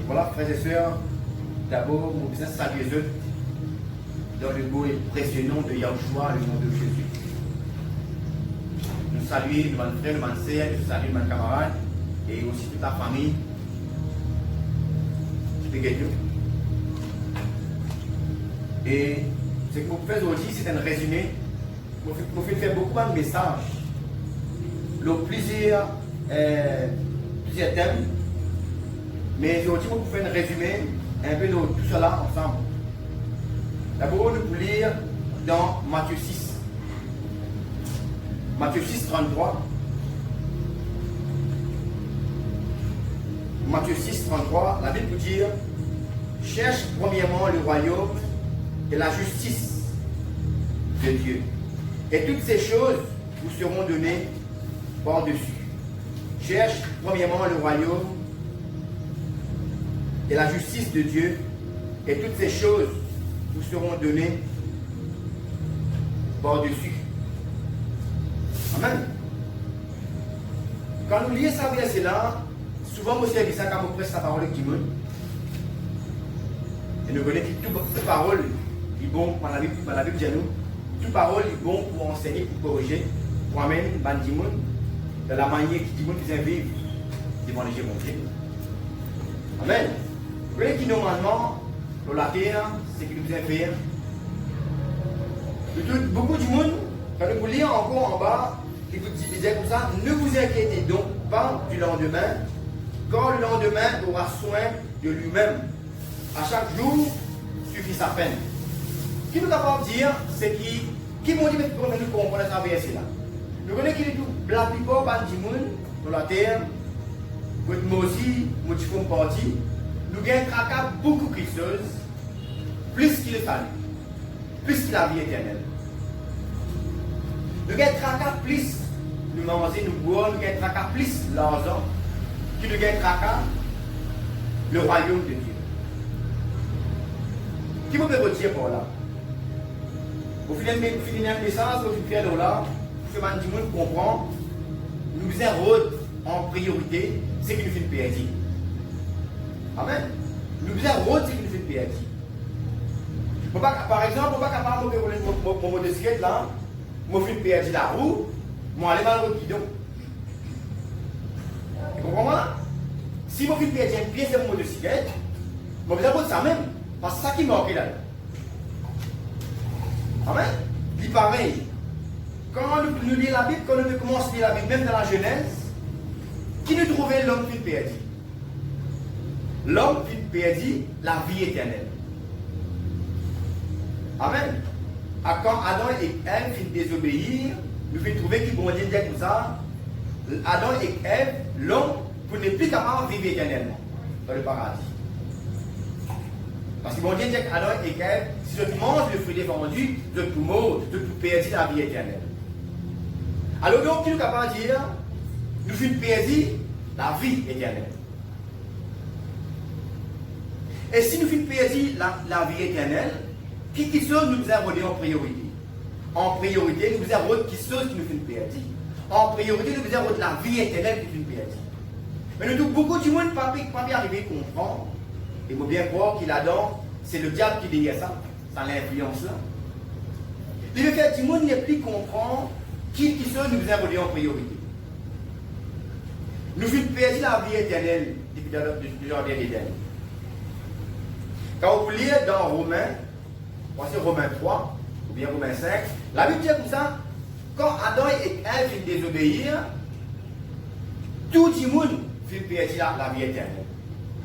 Voilà, frères et sœurs, d'abord, mon business saluer eux dans le beau et précieux nom de Yahushua, le nom de Jésus. Nous saluons nos frères, nos sœurs, nous saluons nos camarades et aussi toute la famille qui te gagne. Et ce que vous faites aujourd'hui, c'est un résumé. Vous faites beaucoup de messages. Plusieurs thèmes. Mais aujourd'hui, vous faites un résumé un peu de tout cela ensemble. D'abord, nous pouvons lire dans Matthieu 6. Matthieu 6, 33. Matthieu 6, 33, la Bible peut dire: cherche premièrement le royaume et la justice de Dieu. Et toutes ces choses vous seront données par-dessus. Cherche premièrement le royaume et la justice de Dieu, et toutes ces choses vous seront données par-dessus. Amen. Quand nous lisons ça verset-là, souvent nous servons ça quand on presse la parole qui monte. Et nous connaissons que toute parole est bon, dans la Bible dit nous, toute parole est bon pour enseigner, pour corriger, pour amener les gens de la manière qui dit qu'ils vivent devant les gens. Amen. Vous voyez qui normalement, dans la terre, c'est ce qui nous est fait. Beaucoup du monde, quand vous lisez encore en bas, qui vous disait comme ça: ne vous inquiétez donc pas du lendemain, quand le lendemain aura soin de lui-même. À chaque jour suffit sa peine. Ce qui nous est capable de dire, c'est qui m'ont dit, mais comment nous comprenons ça verset là. Nous connaissons qu'il est la plupart du monde, dans la terre, moi aussi, moi je fais partie. Nous gagnons tracas beaucoup de choses, plus qu'il est salut, plus qu'il la vie éternelle. Nous gagnons tracas plus nous manger, nous boire, nous gagnons tracas plus l'argent, qui nous gagne tracas le royaume de Dieu. Qui vous peut dire par là? Vous finissez un message, vous finissez là, vous faites du monde comprendre, nous faisons en priorité, c'est qu'il nous fait perdre. Amen. Nous faisons route, c'est qu'il nous fait perdre. Par exemple, on ne peut pas capable de rouler mon motocyclette là, je fais perdre la roue, je vais aller dans le guidon. Vous comprenez? Si je fais perdre une pièce de mon motocyclette, je vais faire ça même, parce que c'est ça qui manque là. Amen. C'est pareil. Quand nous lisons la Bible, quand nous commençons à lire la Bible, même dans la Genèse, qui nous trouvait l'homme qui perdit? L'homme qui perdit la vie éternelle. Amen. Quand Adam et Ève finissent désobéir, nous finissons trouver qu'ils vont dire comme ça: Adam et Ève, l'homme, vous n'êtes plus capable de vivre éternellement dans le paradis. Parce qu'ils vont dire qu'Adam et Ève, si je mange le fruit défendu, je peux mort, je peux perdre la vie éternelle. Alors donc, qui nous est capable de dire, nous finissons perdre la vie éternelle. Et si nous finissons perdre la vie éternelle, qui sont nous avons en priorité? En priorité, nous avons qui sont qui nous finissent perdre. En priorité, nous avons la vie éternelle qui nous finissent perdre. Mais nous, beaucoup de monde ne peuvent pas arriver à comprendre. Il faut bien croire qu'il a donc, c'est le diable qui dit ça, ça l'influence là. Le fait du monde n'est plus comprendre qui sont nous avons en priorité. Nous finissons perdre la vie éternelle depuis le jardin d'Éden. Quand vous lisez dans Romains, voici Romains 3, ou bien Romains 5, la Bible dit comme ça: quand Adam et Ève finissent désobéir, tout le monde finit perdre la vie éternelle.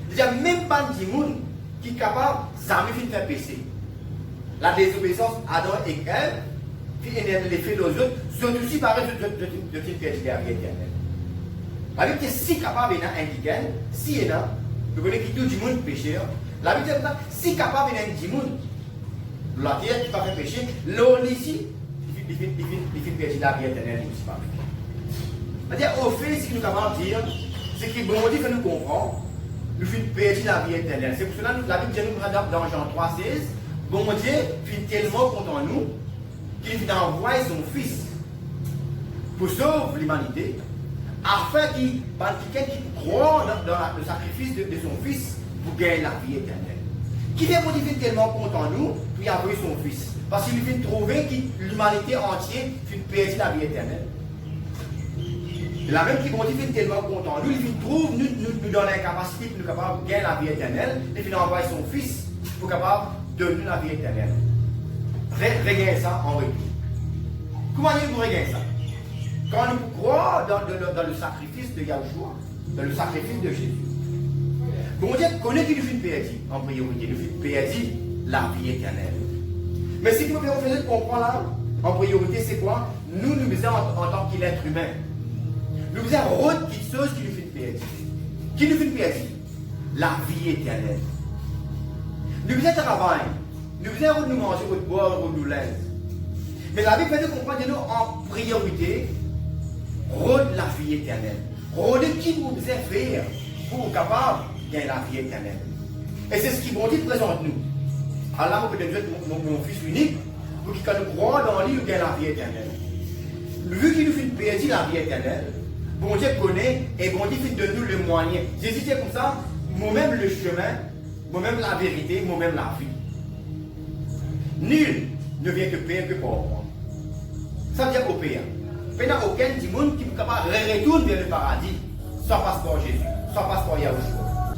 Il n'y a même pas de monde qui est capable de faire péché. La désobéissance Adam et Ève, qui est l'effet aux autres, sont aussi pareils de faire perdre la vie éternelle. La Bible est si capable d'indiquer, si il y a, vous connaissez que tout le monde est pécheur. La Bible est si capable d'indiquer du monde, la terre qui va faire péché, l'eau ici, il fait perdre la vie éternelle aussi pareil. C'est-à-dire, au fait, ce qu'il nous est capable de dire, c'est qu'il bon Dieu fait nous comprendre. Nous finissons perdre la vie éternelle. C'est pour cela que la Bible dit nous dans Jean 3,16, bon Dieu finit tellement contre nous qu'il finit envoyer son Fils pour sauver l'humanité, afin qu'il croit dans le sacrifice de son Fils, pour gagner la vie éternelle. Qui fait pour Dieu tellement content nous, puis envoyer son Fils. Parce qu'il vient trouver que l'humanité entière fut perdue la vie éternelle. La même qui bon Dieu fait tellement content nous, il trouve nous donne la capacité pour nous capables de gagner la vie éternelle, et puis envoyer son Fils pour capable de donner la vie éternelle. Regardez ça en retour. Comment nous regardons ça? Quand nous croyons dans le sacrifice de Yahushua, dans le sacrifice de Jésus. Bon Dieu connaît qu'il nous fait perdre en priorité, il nous fait perdre la vie éternelle. Mais ce qui nous fait comprendre là, en priorité, c'est quoi? Nous faisons en tant qu'être humain. Nous faisons autre chose qui nous fait perdre. Qui nous fait perdre? La vie éternelle. Nous faisons travail. Nous faisons nous manger, nous boire, nous l'aise. Mais la Bible fait comprendre que nous, en priorité, rôde la vie éternelle. Rôde qui vous faisait faire pour être capable de gagner la vie éternelle. Et c'est ce qui bon Dieu présente nous. Allah m'a donné mon Fils unique pour qu'il nous croit dans lui, nous gagne la vie éternelle. Vu qu'il nous fait perdre la vie éternelle, bon Dieu connaît et bon Dieu fait de nous le moyen. Jésus dit comme ça, moi-même le chemin, moi-même la vérité, moi-même la vie. Nul ne vient que payer que pour moi. Ça veut dire au Père. Il n'y a aucun monde qui est capable de retourner vers le paradis sans passeport Jésus, sans passeport Yahushua.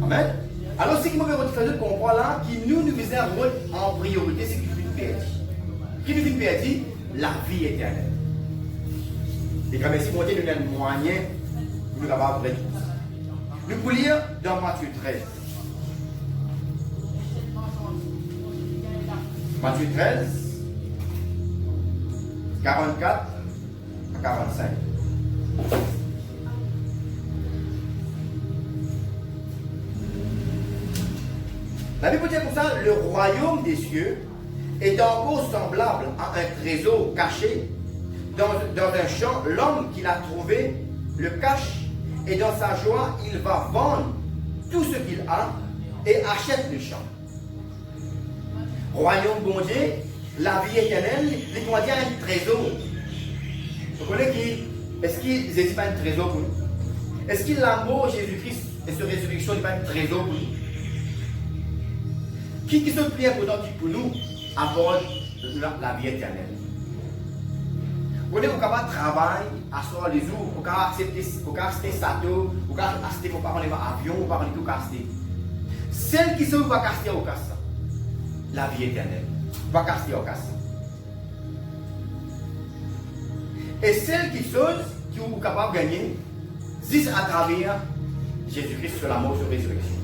Amen. Alors, ce qui m'a fait comprendre là, qui nous faisait un rôle en priorité, c'est qu'il nous fait perdre. Qui nous fait perdre? La vie éternelle. Et comme si mon Dieu nous donne un moyen pour nous capables de tout ça. Nous pouvons lire dans Matthieu 13. Matthieu 13, 44 à 45. La Bible dit comme ça, le royaume des cieux est encore semblable à un trésor caché dans un champ. L'homme qui l'a trouvé le cache et dans sa joie, il va vendre tout ce qu'il a et achète le champ. Royaume bon Dieu, la vie éternelle, il doit dire un trésor. Vous connaissez qui? Est-ce qu'il n'est pas un trésor pour nous? Est-ce que l'amour de Jésus-Christ et sa résurrection n'est pas un trésor pour nous? Qui sont plus importants pour nous apporte la vie éternelle? Vous êtes capable de travailler, asseoir les jours, vous pouvez acheter Sato, vous pouvez acheter vos parents avion, vous pouvez tout acheter. Celles qui sont pas acheter au casse, la vie éternelle. Pas acheter au casse. Et celles qui sont qui sont capables de gagner, c'est à travers Jésus-Christ sur la mort, sur la résurrection.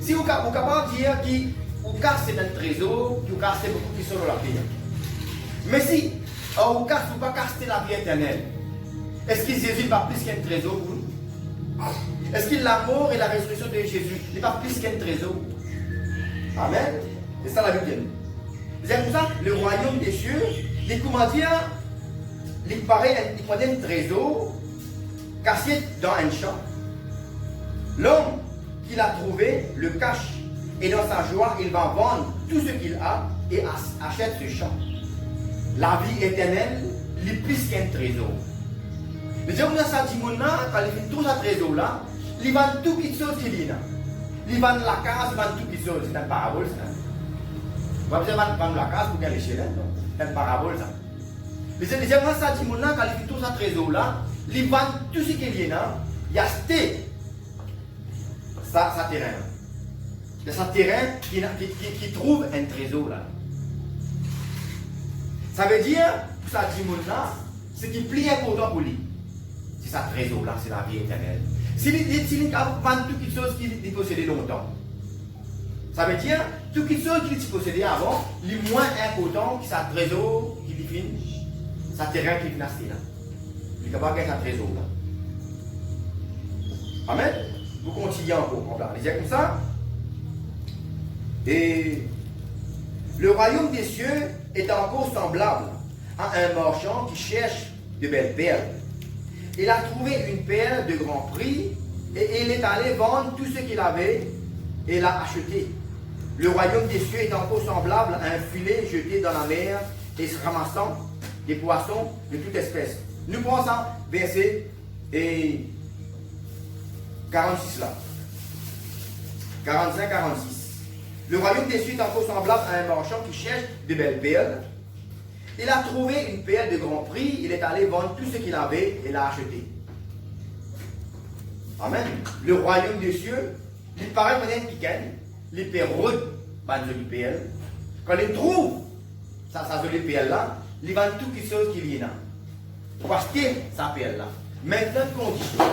Si vous êtes capable de dire que vous cassez un trésor, vous cassez beaucoup qui sont dans la vie. Mais si vous ne pas casser la vie éternelle, est-ce que Jésus n'est pas plus qu'un trésor pour nous? Est-ce que la mort et la résurrection de Jésus n'est pas plus qu'un trésor? Amen. C'est ça la Bible dit. C'est comme ça, le royaume des cieux, il comment dire, il paraît un trésor caché dans un champ. L'homme qui l'a trouvé le cache et dans sa joie, il va vendre tout ce qu'il a et achète ce champ. La vie éternelle, il est plus qu'un trésor. Mais si on a ça, quand il fait tout ce trésor-là, il vend tout ce qu'il y a. Il vend la case, il vend tout ce qu'il y a. C'est une parabole, ça. Vous avez besoin de vendre la case pour gagner les chélettes. C'est une parabole, ça. Mais si on a ça, quand il fait tout ce trésor-là, il vend tout ce qu'il y a. Il a acheté sa terrain. Il y a sa terrain qui trouve un trésor là. Ça veut dire, pour ça dit là, ce qui est plus important pour lui, c'est sa trésor là, c'est la vie éternelle. S'il a vendu toutes les choses qu'il possédait longtemps, ça veut dire, toutes les choses qu'il possédait avant, les moins important que sa trésor qui finit, sa terrain qui finit là. Il est capable de gagner sa trésor là. Amen. Vous continuez encore, on va lire comme ça. Et le royaume des cieux est encore semblable à un marchand qui cherche de belles perles. Il a trouvé une perle de grand prix et il est allé vendre tout ce qu'il avait et l'a acheté. Le royaume des cieux est encore semblable à un filet jeté dans la mer et se ramassant des poissons de toute espèce. Nous pensons verset 46 là. 45-46. Le royaume des cieux est encore semblable à un marchand qui cherche de belles perles. Il a trouvé une perle de grand prix, il est allé vendre tout ce qu'il avait et l'a acheté. Amen. Le royaume des cieux, il paraît qu'on a une piquenne, les perles, une jolie perle. Quand il trouve sa jolie perle là, il vend tout quelque chose qui vient là. Pour acheter sa perle là. Maintenant, condition.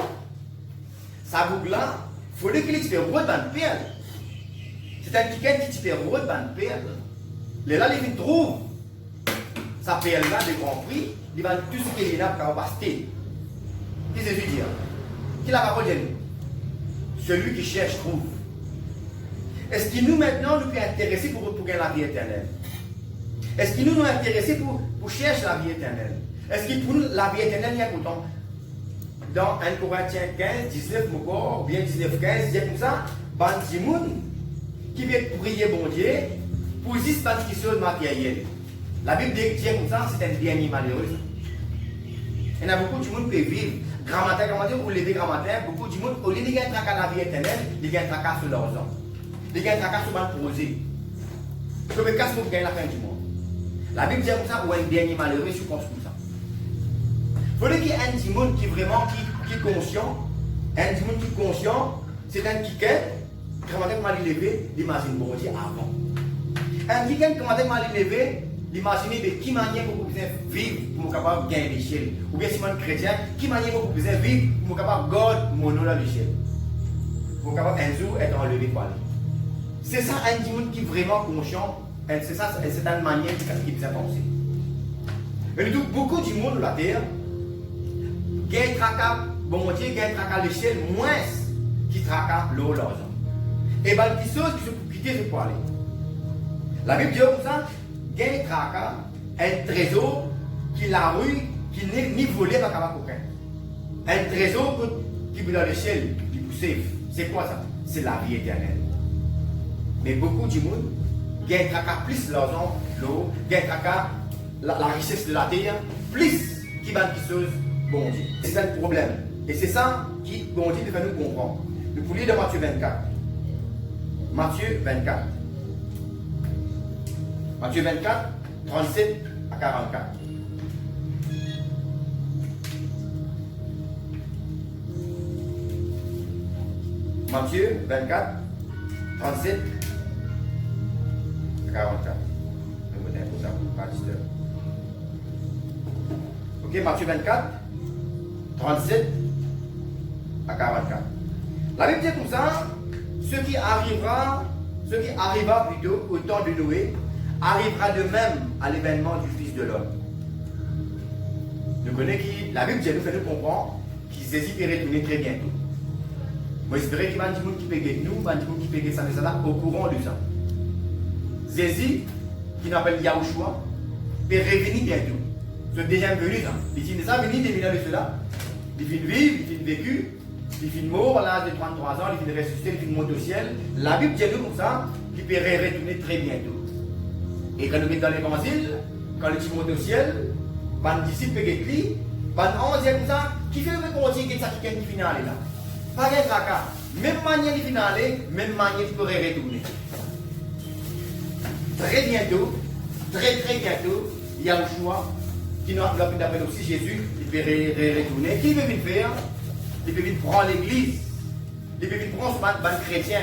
Sa boucle là, il faudrait qu'il se fait rôde dans une perle. C'est un piquenne qui se fait rôde dans une perle. Là, il trouve sa perle là de grand prix, il vend tout ce qui est là pour acheter. Qu'est-ce que Jésus dit? Qui la parole de nous? Celui qui cherche trouve. Est-ce qu'il nous maintenant nous peut intéresser pour gagner la vie éternelle? Est-ce qu'il nous intéressés pour chercher la vie éternelle? Est-ce qu'il pour nous la vie éternelle il y a pourtant dans 1 Corinthiens 15, 19 ou bien 19, 15, il y a comme ça, bandi moun qui vient prier bon Dieu pour juste pas de choses matérielles. La Bible dit comme ça, c'est un dernier malheureux. Il y en a beaucoup de monde qui peut vivre. Grammaire, ou lever grammaire, beaucoup de monde, au lieu de gagner un tracas dans la vie éternelle, ils gagnent un tracas sur l'argent. Ils gagnent un tracas sur le projet. Comme le cas pour gagner la fin du monde. La Bible dit comme ça, ou un dernier malheureux, je pense comme ça. Il faudrait qu'il y ait un petit monde qui est vraiment qui est conscient. Un petit monde qui est conscient, c'est un qui est, grammaire mal élevé, l'imagine bon Dieu avant. Un qui est, grammaire mal élevé, l'imaginer de qui manière vous pouvez vivre pour capable gagner l'échelle. Ou bien si vous êtes chrétien, qui manière vous pouvez vivre pour capable garder mon nom à l'échelle. Pour capable un jour être enlevé par lui. C'est ça un monde qui est vraiment conscient. C'est ça, c'est une manière qui vous a pensé. Mais du tout, beaucoup du monde de la terre gagne tracas, bon Dieu gagne tracas l'échelle moins qui tracas l'eau l'argent. Et bien, des choses qui sont quittées pour aller. La Bible dit comme ça. Gagne tracas, un trésor qui la rue, qui n'est ni volé par aucun. Un trésor qui est dans l'échelle, qui vous save. C'est quoi ça? C'est la vie éternelle. Mais beaucoup de monde gagne tracas plus l'argent, l'eau, gagne tracas la richesse de la terre, plus qui va quelque chose bon Dieu. C'est ça le problème. Et c'est ça qui bon Dieu devait nous comprendre. Le poulier de Matthieu 24. Matthieu 24. Matthieu 24, 37 à 44. Matthieu 24, 37 à 44. Ok, Matthieu 24, 37 à 44. La Bible dit comme ça, ce qui arriva plutôt au temps de Noé, arrivera de même à l'événement du Fils de l'homme. Nous connaissons qui, la Bible nous fait nous comprendre qu'il Jésus peut retourner très bientôt. Moi, j'espère qu'il y a des gens qui peuvent nous, des gens qui peuvent ça, au courant de ça. Jésus, qui nous appelle Yahushua, peut revenir bientôt. C'est déjà venu, ça. Il dit ça, venir de cela. Il finit de vivre, il finit de vécu, il finit de mort à l'âge de 33 ans, il finit de ressusciter, il finit de monter au ciel. La Bible dit nous comme ça, qu'il peut retourner très bientôt. Et quand nous mettons dans l'évangile, quand le petit monte au ciel, les disciples peuvent être lui, on dit comme ça, qui fait le continue qui ça qui finit là? Pas de tracas. Même manière de finir, même manière de retourner. Très bientôt, très bientôt, il y a un choix qui nous appelle aussi Jésus, il peut retourner. Qui peut venir faire? Il peut venir prendre l'église, il peut venir prendre ce chrétien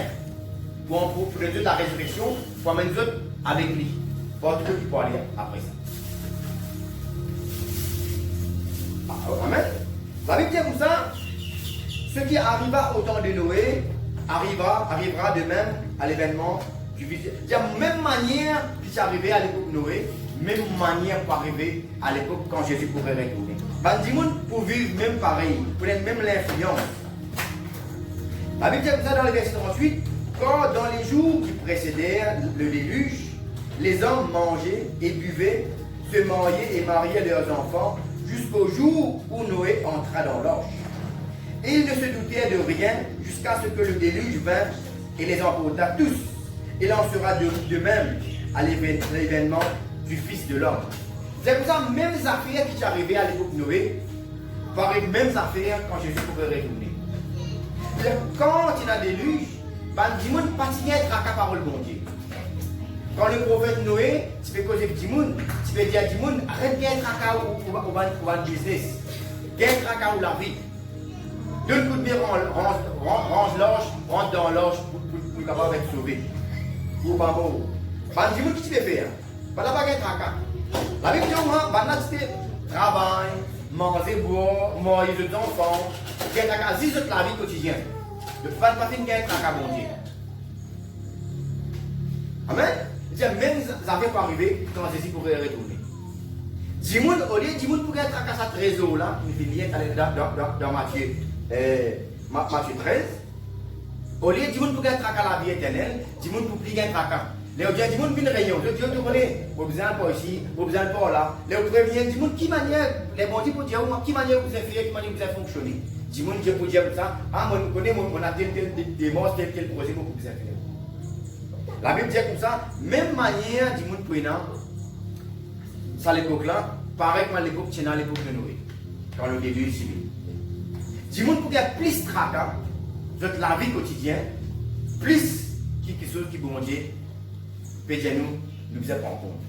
pour le Dieu de la résurrection, pour amener les autres avec lui. Pour tout qui peut aller après ça. Amen. La Bible dit comme ça, ce qui arriva au temps de Noé arrivera de même à l'événement du Fils. Il y a la même manière qui s'est arrivé à l'époque de Noé, même manière pour arriver à l'époque quand Jésus pourrait retourner. Bandimoun pour vivre même pareil, pour être même l'influence. La Bible dit comme ça dans le verset 38, quand dans les jours qui précédèrent le déluge, les hommes mangeaient et buvaient, se mariaient et mariaient leurs enfants jusqu'au jour où Noé entra dans l'arche. Et ils ne se doutaient de rien jusqu'à ce que le déluge vint et les emporta tous. Il en sera de même à l'événement du Fils de l'homme. C'est comme ça, même les affaires qui sont arrivées à l'époque de Noé, vont arriver les mêmes affaires quand Jésus pourrait retourner. Quand il y a un déluge, ban dimoun patiner traka parole bon Dieu. Quand le prophète Noé, tu peux causer avec dimoun, tu peux dire à dimoun, arrête de traka ou un business, gain traka ou la vie. Donne coup de pied, range l'orge, rentre dans l'orge pour capable d'être sauvé. Ou pas bon. Ban dimoun qui tu peux faire? Pas la baguette traka. La Bible dit, ban c'était travail, manger, boire, marier de enfants, gain traka, c'est la vie quotidienne. Ne pas faire une guerre à bon Dieu. Amen. Même ça ne peut pas arriver quand Jésus pourrait retourner. Dimoun, au lieu de Dimoun pour être à sa trésor là, il fait bien dans Matthieu 13. Au lieu de Dimoun pour être à la vie éternelle, Dimoun pour plier un tracas. Les autres Dimoun viennent rayon. Dieu te connaît. Vous besoin pas ici, vous besoin pas là. Les premiers Dimoun qui manière, les bons pour dire qui manière vous avez fait, qui manière vous avez fonctionné. Dimoun Dieu pour dire ça, ah moi je connais, on a tel projet pour vous faire. La Bible dit comme ça, même manière Dimoun prenant, ça à l'époque là, pareil comme à l'époque de l'époque de Noé, quand le début est civil. Dimoun pour dire plus tracas, de la vie quotidienne, plus quelque chose qui bon Dieu, peut dire nous faisons prendre compte.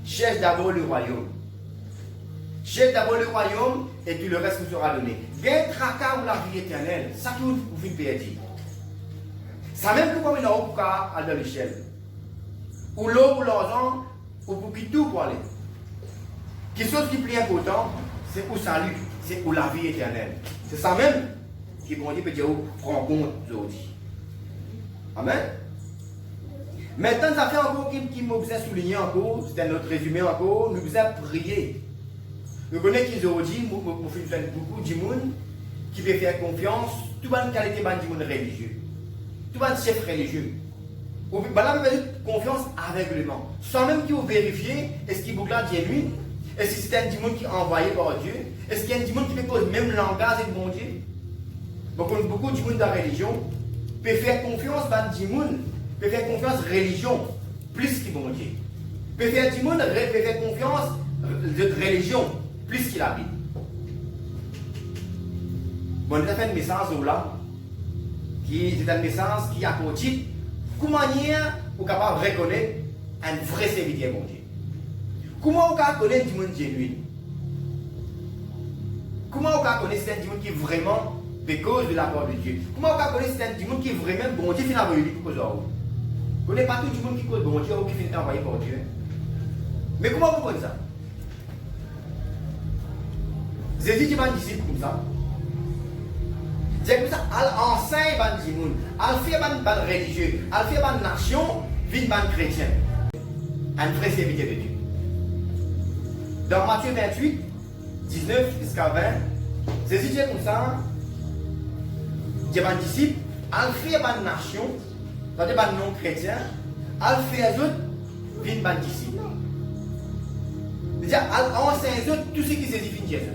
Cherche d'abord le royaume. Cherche d'abord le royaume et tout le reste vous sera donné. Gain tracas ou la vie éternelle, ça que vous pouvez perdre. Ça même que comme il y a un pour aller dans l'échelle. Ou l'eau ou l'argent, ou pour qui tout pour aller. Quelque chose qui est plus important, c'est pour salut, c'est pour la vie éternelle. C'est ça même qui bon Dieu peut dire prend compte aujourd'hui. Amen. Maintenant, ça fait encore qui m'a besoin de souligner encore, c'est notre résumé encore, nous besoin prier. Nous connaissons qu'ils ont dit, nous faisons beaucoup de monde qui veut faire confiance, tout le monde qualité de monde religieux, tout le monde chef religieux. Là, vous avez confiance aveuglément, sans même qu'ils vérifier est-ce qu'il boucle Dieu lui, est-ce que c'est un monde qui est envoyé par Dieu, est-ce qu'il y a un monde qui peut cause même langage et bon Dieu. Beaucoup de monde dans la religion peut faire confiance à des monde, peut faire confiance religion plus que bon Dieu. Peut faire des monde, peut faire confiance de religion plus qu'il habite. Bon, on a fait un message là, qui est un message qui a pour titre comment vous êtes capable de reconnaître un vrai serviteur de Dieu. Comment vous pouvez connaître du monde genuin? Comment vous pouvez connaître un monde qui est vraiment de cause de la part de Dieu? Comment vous pouvez connaître un monde qui est vraiment bon Dieu finalement pour vous? Vous ne connaissez pas tout le monde qui cause bon Dieu ou qui finit envoyé par Dieu. Mais comment vous connaissez ça? Jésus dit un disciple comme ça. C'est comme ça, elle enseigne les gens, elle fait les religieux, elle fait les nations, vite les chrétiens. Un vrai serviteur de Dieu. Dans Matthieu 28, 19 jusqu'à 20, Jésus dit comme ça, il y a des disciples, elle fait les nations, c'est-à-dire les non-chrétiens, elle fait les autres, vite les disciples. C'est-à-dire, elle enseigne les autres tout ce qui Jésus fait Jésus.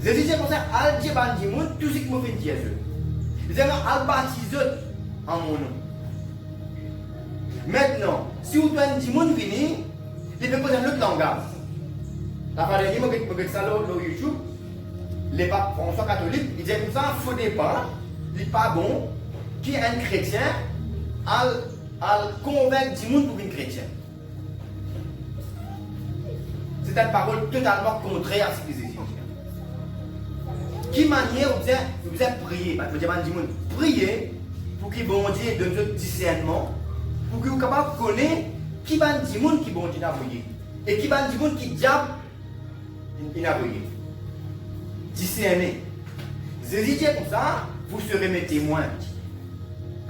Jésus dit comme ça, al dit tout ce qui me fait Jésus. Il dit, al baptise en mon nom. Maintenant, si vous avez dit monde venir, il peut poser un autre langage. La fois dernière, je vais ça sur YouTube. Les papes François catholiques, il dit comme ça, il ne faut pas, il n'est pas bon, qui est un chrétien, al convaincre du monde pour une chrétienne. C'est une parole totalement contraire à ce que Jésus dit. Qui manière vous avez prié, prier pour que bon Dieu donne notre discernement, pour que vous soyez capable de connaître qui va dire qui bon Dieu n'a prié et qui va dire qui diable il n'a prié. Discerner. Jésus dit comme ça, vous serez mes témoins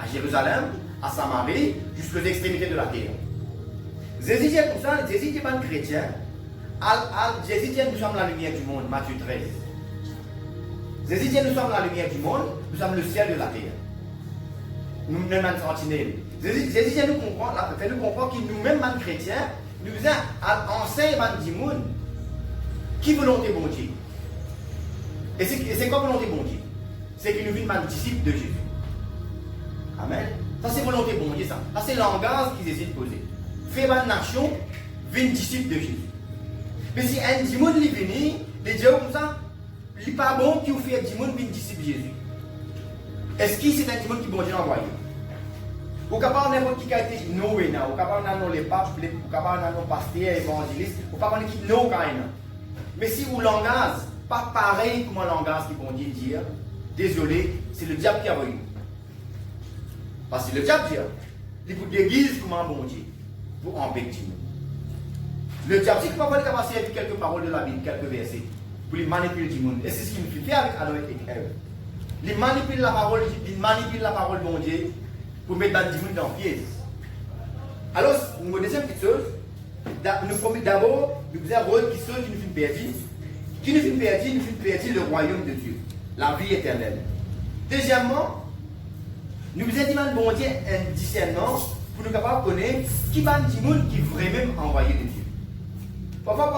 à Jérusalem, à Samarie, jusqu'aux extrémités de la terre. Jésus dit comme ça, Jésus dit pas chrétien, Jésus dit nous sommes la lumière du monde, Matthieu 13. Jésus dit nous sommes la lumière du monde, nous sommes le ciel de la terre. Nous-mêmes, les sentinelles. Jésus dit nous comprendre que nous-mêmes, les chrétiens, nous enseignons du monde qui volonté bon Dieu. Et c'est quoi volonté bon Dieu? C'est que nous vîmes disciples de Jésus. Amen. Ça c'est volonté bon Dieu, ça. Ça c'est le langage qu'ils essaient de poser. Faire une nation, vîmes disciples de Jésus. Mais si un démon est venu, les dieux comme ça, il n'est pas bon qu'il fait un démon vîmes disciples de Jésus. Est-ce que c'est un dimanche qui bon Dieu envoyé? Ou capable n'importe qui a été nommé, ou capable n'importe les papes, ou capable n'importe pasteurs, évangélistes, ou capable qui non quand même. Mais si vous langage pas pareil comme un langage qui bon Dieu dire, désolé, c'est le diable qui a envoyé. Parce que le diable dit, il vous déguise comme un bon Dieu pour embêter. Le diable, c'est qu'il ne peut pas passer avec quelques paroles de la Bible, quelques versets, pour les manipuler du monde. Et c'est ce qu'il nous fait avec Adam et Ève. Il manipule la parole de mon Dieu pour mettre dans le monde dans pièce. Alors, une deuxième petite chose, d'abord, nous faisons un rôle qui nous fait perdre. Qui nous fait perdre le royaume de Dieu, la vie éternelle. Deuxièmement, nous faisons demander bon Dieu un discernement pour nous capables de connaître qui va du monde qui est vraiment envoyé de Dieu. Parfois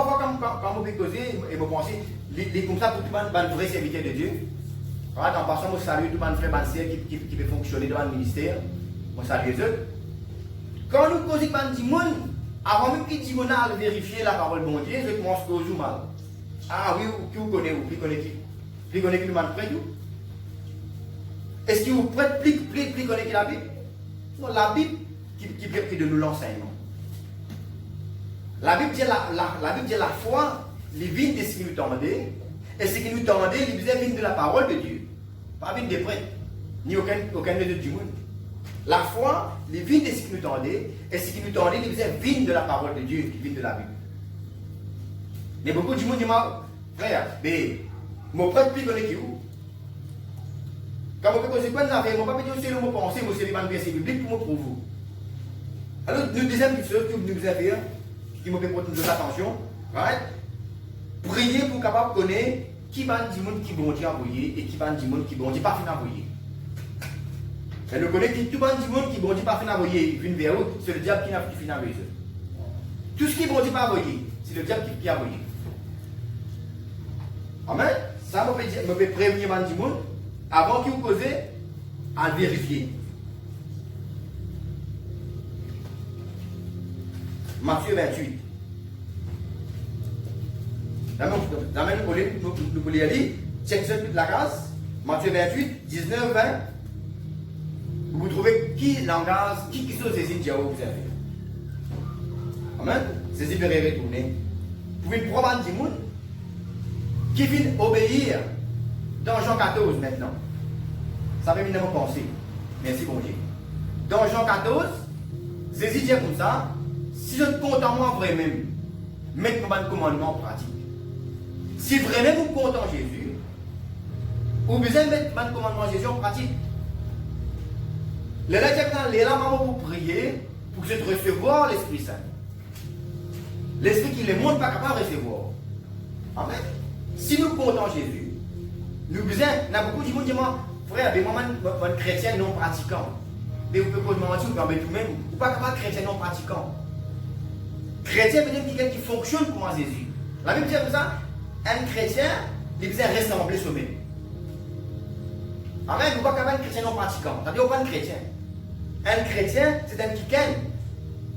quand vous causer et vous pensez, les comme ça pour tout le monde, vrai serviteur de Dieu. En passant, je salue tout le monde frère qui peut fonctionner dans le ministère. Je salue eux. Quand nous causons du monde, avant même qu'il dit qu'on a vérifier la parole de mon Dieu, je commence à causer mal. Ah oui, qui vous connaît, qui connaît qui? Qui connaît qui nous demande près de vous? Est-ce que vous prêtez plus connaître la Bible? Non, la Bible qui de nous l'enseignement. La Bible dit la foi, les vignes de ce qui nous tendait, et ce qui nous tendait, les vignes de la parole de Dieu. Pas vignes des prêtres, ni aucun autre du monde. La foi, les vignes de ce qui nous tendait, et ce qui nous tendait, les vignes de la parole de Dieu, les vignes de la Bible. Mais beaucoup de monde disent, frère, mais mon prêtre plus connaît qui où? Quand vous faites conséquence, vous ne pouvez pas dire que vous pensez, vous c'est les verset biblique pour vous. Alors, nous deuxième chose que nous avez fait, qui me fait prendre de l'attention, right? Priez pour capable de connaître qui va du monde qui bon Dieu envoyé et qui va du monde qui bon Dieu pas fin envoyé. Et nous connaissons tout le monde du monde qui bon Dieu pas fin envoyé, il vient vers eux, c'est le diable qui n'a pas fin envoyé. Tout ce qui bon Dieu pas envoyé, c'est le diable qui a envoyé. Amen. Ça me fait prévenir du monde avant qu'il vous cause à vérifier. Matthieu 28. Nous pouvons lire, check ça toute la grâce. Matthieu 28, 19, 20. Vous trouvez qui langage, qui sont ces signes vous avez. Amen. Ces signes devraient retourner. Vous pouvez prendre du monde qui vient obéir dans Jean 14 maintenant. Ça fait évidemment penser. Merci bon Dieu. Dans Jean 14, Jésus dit comme ça, si je suis content moi vraiment, mettez mon commandement en pratique. Si vraiment vous comptez en Jésus, vous besoin de mettre mon commandement Jésus en pratique. Les là, maman, vous prier pour que je recevoir l'Esprit Saint. L'Esprit qui ne monde pas capable de recevoir. Amen. Si nous comptons en Jésus, nous besoin, il y a beaucoup de gens qui disent, frère, mais moi, je suis chrétien non pratiquant. Mais vous pouvez mentir, vous pouvez tout-même, vous ne pas capable de chrétien non pratiquant. Chrétien veut dire quelqu'un qui fonctionne comme Jésus. La Bible dit comme ça, un chrétien, il besoin ressembler sur lui. Amen, vous ne pouvez pas capable de chrétien non pratiquant. Ça veut dire pas un chrétien. Un chrétien, c'est un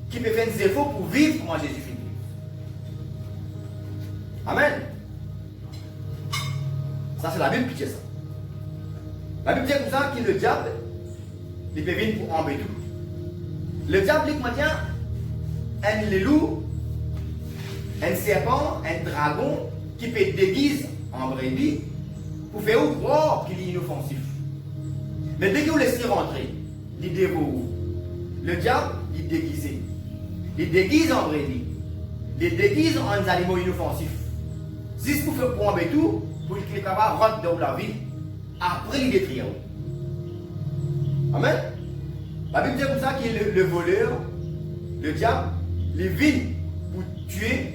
qui peut faire des efforts pour vivre comme Jésus fait. Amen. Ça, c'est la Bible qui dit ça. La Bible dit comme ça que le diable, il peut venir pour embêter. Le diable, il dit, un loup, un serpent, un dragon, qui peut déguiser en brebis pour faire croire qu'il est inoffensif. Mais dès que vous laissez rentrer, il dévoue. Le diable, il déguise. Il déguise en brebis. Il déguise en animaux inoffensifs. Juste pour faire prendre tout, pour qu'il est capable de rentrer dans la vie, après il détruit. Amen. La Bible dit comme ça qu'il est le voleur, le diable, les vignes pour tuer,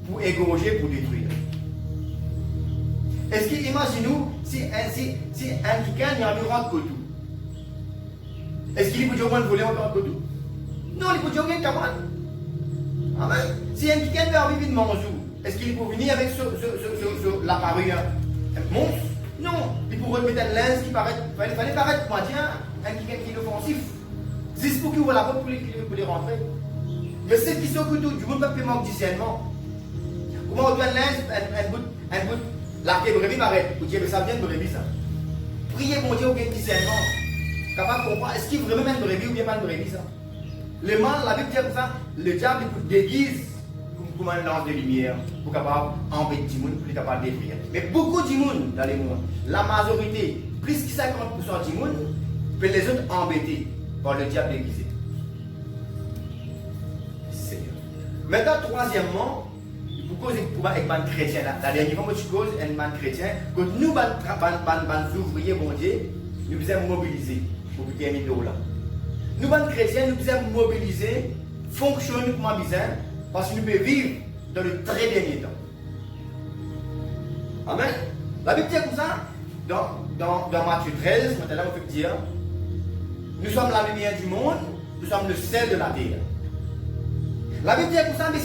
pour égorger, pour détruire. Est-ce que, imaginez-nous, si un quelqu'un y a un rentre que tout, est-ce qu'il peut dire au voler encore que tout? Non, il peut dire rien capable. Amen. Si un quelqu'un veut arriver de manger, est-ce qu'il peut venir avec la parure monstre? Non, il pourrait mettre un linge qui paraît, il fallait paraître moi tiens, un quelqu'un qui est offensif. Juste pour qu'il ouvre la porte pour les rentrer. Mais ceux qui sont que tout, du monde ne peut pas manquer de discernement. Comment on doit un linge, un bout, la brebis paraît, vous dites, mais ça vient de brebis ça. prier bon Dieu ou bien discernement. Capable de comprendre, est-ce qu'il vraiment une brebis ou bien pas une brebis ça? Le mal, la Bible dit comme ça, le diable déguise comme un lance de lumière pour capable d'embêter les gens, pour capable de détruire. Mais beaucoup de gens dans les mondes, la majorité, plus que 50% de gens, peuvent les autres embêter par le diable déguisé. Seigneur. Maintenant, troisièmement, pour causer pour être un chrétien, la dernière fois que je cause un chrétien, que nous, les ouvriers, bon Dieu, nous devons mobiliser pour terminer là. Nous, les chrétiens, nous devons mobiliser, fonctionner comme un besoin, parce que nous pouvons vivre dans le très dernier temps. Amen. La Bible dit comme ça, dans Matthieu 13, maintenant on peut dire, nous sommes la lumière du monde, nous sommes le sel de la terre. La Bible dit comme ça, mais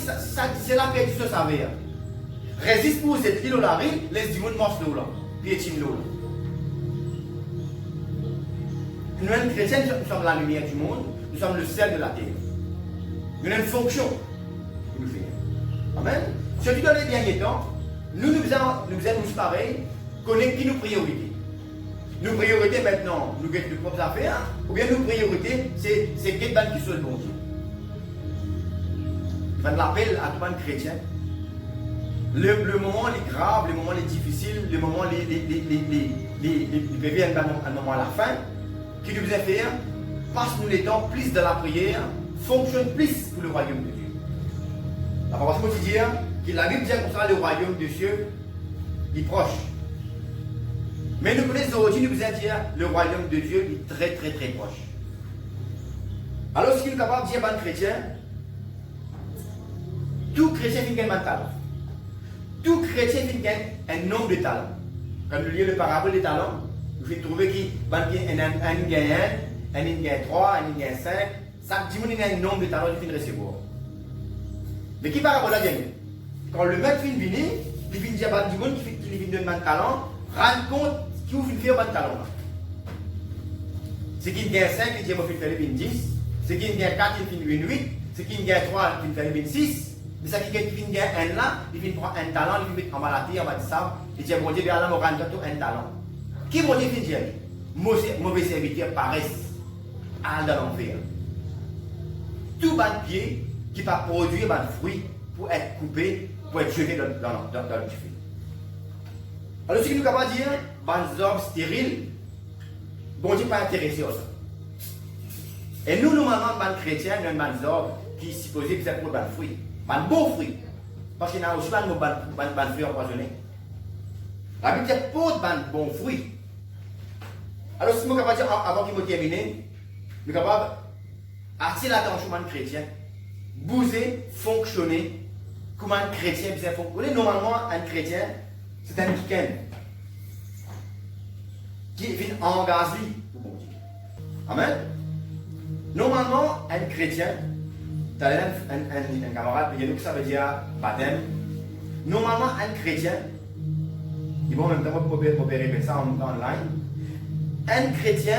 c'est la paix du savoir. Résiste pour vous êtes l'île au lari, laisse du monde marche l'eau là, piétine l'eau là. Nous, les chrétiens, nous sommes la lumière du monde, nous sommes le sel de la terre. Nous avons une fonction pour nous faire. Amen. Surtout dans les derniers temps, nous devons tous pareil, connaître qui nos priorités. Nos priorités maintenant, nous avons de propres affaires, ou bien nos priorités, c'est quel ban qui soit le bon Dieu. Je l'appelle à tout le chrétien. Le moment est grave, le moment est difficile, le moment les bébés à un moment à la fin, qui nous a fait, passe-nous les temps plus de la prière, fonctionne plus pour le royaume de Dieu. La parole quotidienne, que la Bible dit comme ça, le royaume de Dieu est proche. Mais nous connaissons aujourd'hui, nous vous dire, le royaume de Dieu est très très très proche. Alors, ce qu'il est capable de dire à un chrétien, tout chrétien gagne un talent. Tout chrétien gagne un nombre de talents. Quand nous lisons le parabole des talents, vous allez trouver qu'il y a un gagne 1, un gagne 3, un gagne 5. Chaque dimanche, il y a un nombre de talents qu'il faut recevoir. Mais qui parabole là gagne? Quand le maître vient venir, il vient dire à un dimanche qu'il vient donner un talent, rendre compte qu'il vous fait faire un talent. C'est qu'il gagne 5, il dit qu'il fait faire 10. C'est qu'il gagne 4, il fait 8. C'est qu'il gagne 3, il fait faire 6. Mais ça qui vient gagner un là, il vient prendre un talent, il vient mettre en maladie, en bas de sable, il dit bon Dieu, bien là, on rend un talent. Qui bon Dieu vient dire? Mauvais serviteur paresse, à dans l'enfer. Tout bon pied qui va produire un fruit pour être coupé, pour être jeté dans le feu. Alors, ce qui nous capable de dire, des hommes stériles, bon Dieu pas intéressé à ça. Et nous, normalement, les chrétiens, nous avons des hommes qui sont supposés pour être fruit. Un bon fruit. Parce qu'il y a aussi un bon fruit empoisonné. La Bible dit pour un bon fruit. Alors, si je suis capable de dire, avant qu'il me termine, je suis capable d'attirer l'attention d'un chrétien, bouger, fonctionner, comme un chrétien bien fonctionner. Normalement, un chrétien, c'est un qui vient engager pour bon Dieu. Amen. Normalement, un chrétien, tu as un camarade, il y a que ça veut dire baptême. Normalement, un chrétien, ils vont même temps opérer ça en online. Un chrétien,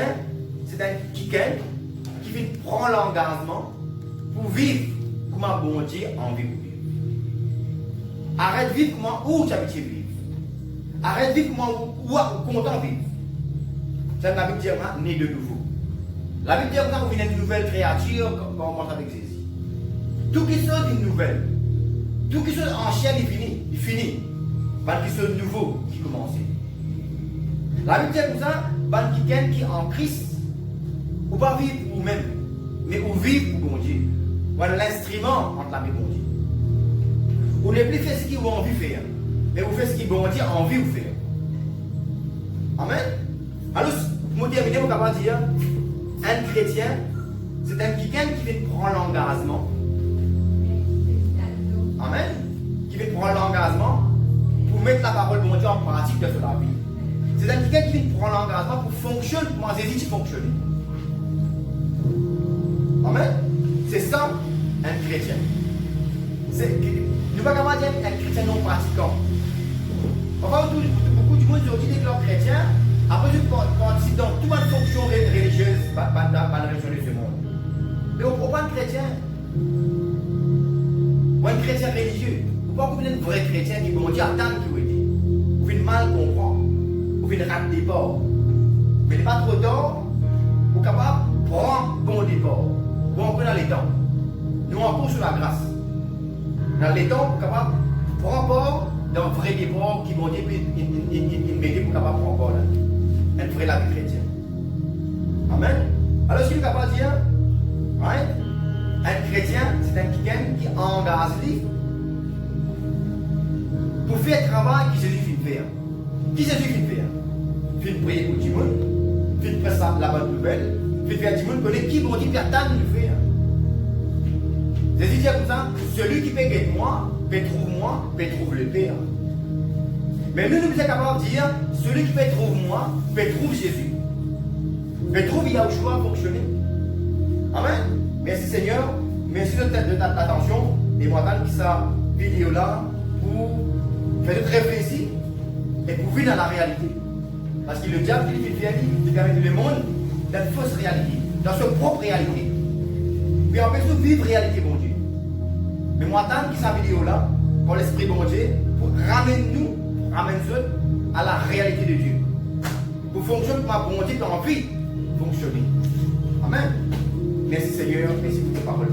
c'est un quelqu'un qui vient prendre l'engagement pour vivre comme un bon Dieu a envie de vivre. Arrête de vivre comme où tu habites vivre. Arrête de vivre comme où tu es content de vivre. C'est la Bible dit né de nouveau. La Bible dit que vous venez d'une nouvelle créature quand on commence avec Jésus. Tout qui soit d'une nouvelle, tout qui soit ancien, il finit. Pas qui soit nouveau qui commence. La Bible dit comme ça, quelqu'un qui est en Christ, ou pas vivre pour vous-même, mais ou vivre pour bon Dieu. Voilà l'instrument entre la main bon Dieu. Vous ne plus faire ce qu'il vous a envie de faire, mais vous faites ce qu'il bon Dieu a envie de faire. Amen. Alors, pour terminer, vous pouvez dire, un chrétien, c'est un quelqu'un qui vient prendre l'engagement. Amen. Qui vient prendre l'engagement pour mettre la parole de mon Dieu en pratique dans la vie. C'est un quelqu'un qui vient prendre l'engagement pour fonctionner, pour en saisir qui fonctionne. Amen. C'est ça, un chrétien. Nous ne pouvons pas dire un chrétien non pratiquant. Enfin, beaucoup de monde aujourd'hui dit que leurs chrétiens, après ils participent dans toute une fonction religieuse dans la religion de ce monde. Mais au pas un chrétien, ou un chrétien religieux, ou pas comme un vrai chrétien qui vont dire attendre qui vous dit. Vous venez mal comprendre, vous venez rater des bords. Mais il n'est pas trop tard pour capable de prendre bon départ. Ou encore dans les temps. Nous encore sur la grâce. Dans les temps, pour capable de prendre part dans le vrai départ qui vont dire il mérite pour capable de prendre part là. Un vrai la vie chrétienne. Amen. Alors si vous êtes capable de dire, right? Un chrétien, c'est un quelqu'un qui engage lui pour faire le travail que Jésus fait faire. Qui Jésus fait faire? Fait prier pour tout le monde, fait presser la bonne nouvelle, fait faire tout le monde connaître qui vont dire faire tant de faire. Jésus dit comme ça, celui qui peut gagner moi, peut trouver moi, peut trouver le Père. Mais nous, nous sommes capables de dire, celui qui peut trouver moi, peut trouver Jésus. Peut trouver Yahushua fonctionner. Amen. Merci Seigneur. Merci de ta attention. Et moi, dans cette vidéo-là, pour faire notre réfléchir et pour vivre dans la réalité. Parce que le diable, il fait faire le monde dans une fausse réalité, dans sa propre réalité. Puis en fait, vivre réalité, bon Dieu. Mais moi, tant que cette vidéo-là, pour l'Esprit bon Dieu, pour ramener nous à la réalité de Dieu. Pour fonctionner comme un bon Dieu dans la vie, fonctionner. Amen. Merci Seigneur, merci pour tes paroles.